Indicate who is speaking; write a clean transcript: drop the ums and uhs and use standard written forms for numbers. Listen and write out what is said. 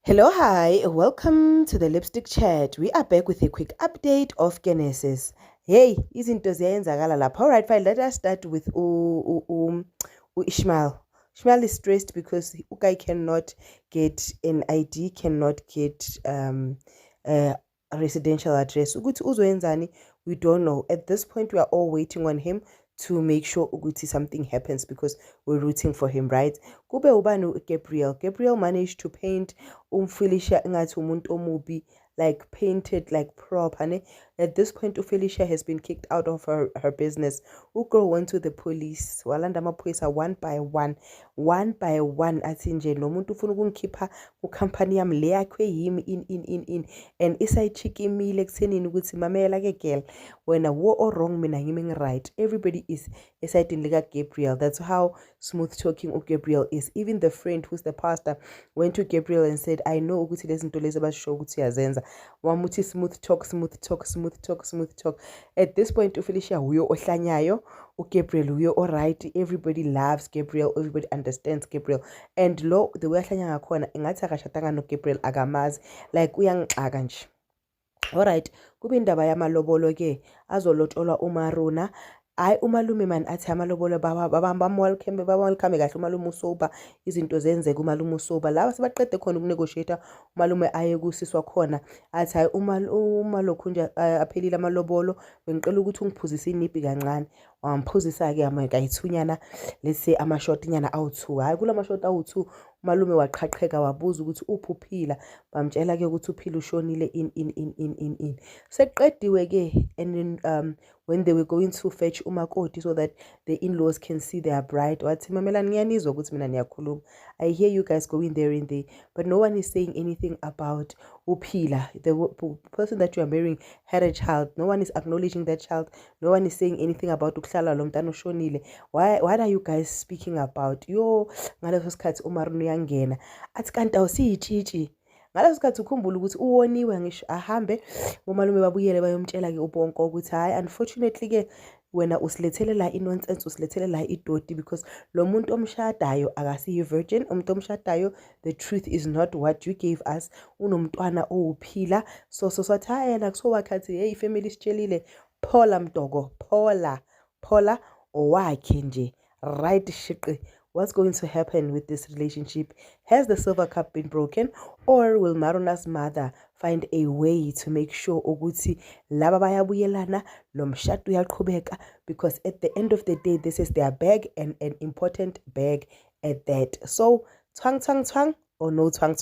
Speaker 1: Hello, hi, welcome to the Lipstick Chat. We are back with a quick update of Genesis. Hey, izinto ziyenzakala lapha. All right, fine. Let us start with Ishmael. Ishmael is stressed because Ukai cannot get an ID, cannot get a residential address. Ukuthi uzoyenzani, we don't know. At this point, we are all waiting on him to make sure ukuthi something happens because we're rooting for him, right? Kube ubani uGabriel. Gabriel managed to paint Felicia ngathi umuntu omubi, like painted like proper. Ne? At this point, Felicia has been kicked out of her business. Girl went to the police. Walanda amaphoyisa one by one. Athi nje lo muntu ufuna ukungikhipha kucompany yami le yakhe yimi in. And isaychikimile ekuthenini ukuthi mamela ke girl, wena wo or wrong mina ngimi right. Everybody is esayidini lika Gabriel. That's how smooth talking Gabriel is. Even the friend who's the pastor went to Gabriel and said, I know ukuthi lezi zinto lezi abasho ukuthi uyazenza. Wamuthi smooth talk. At this point uFelicia huyo ohlanyayo, uGabriel huyo alright. Everybody loves Gabriel, everybody understands Gabriel. And lo the way ahlanya ngakhona engathi akashadanga noGabriel akamazi, like uyangixaka nje. Alright, kube indaba yamalobolo ke azolotsholwa uMaruna. Umalume man athi amalobolo welcome kahle umalume usoba, izinto zenzeka umalume usoba. Laba sebaqede khona ukunegotiate, umalume aye kusiswa khona athi hayi umalokhu nje aphelile amalobolo, bengicela ukuthi ungiphuzise iniphi kancane. Wamphuzisa ke ayithunyana, let's say amashot nyana awu2. Hayi kula mashot awu2 umalume waqhaqheka wabuza ukuthi uphuphila, bamtshela ke ukuthi uphila ushonile in. Seqediwe ke, and then when they were going to fetch umakoti so that the in-laws can see their bride, wathi mamelani ngiyanizwa ukuthi mina niyakhuluma, I hear you guys going there in there, but no one is saying anything about uphila. The person that you are marrying had a child. No one is acknowledging that child. No one is saying anything about ukuhlala lo mntana ushonile. What are you guys speaking about? Yo, ngaleso sikhathi uMaruna uyangena athi kanti awusiyitshitshi. Ngaleso sikhathi ukhumbula ukuthi uwoniwe ngisho ahambe umalume babuyele bayomtshela ke uBonko ukuthi hayi, unfortunately ke wena usilethele la inonsense, usilethele la idoti, because lo muntu omshadayo akasiyi virgin. Umuntu omshadayo, the truth is not what you gave us. Unomntwana owuphila. So sathi hayi yena kusowakhathi hey family sitshelile, phola mdogo, phola owakhe nje, right shiqi. What's going to happen with this relationship? Has the silver cup been broken, or will Maruna's mother find a way to make sure ukuthi laba bayabuyelana, lo mshado uyaqhubeka? Because at the end of the day, this is their bag, and an important bag at that. So twang or no twang.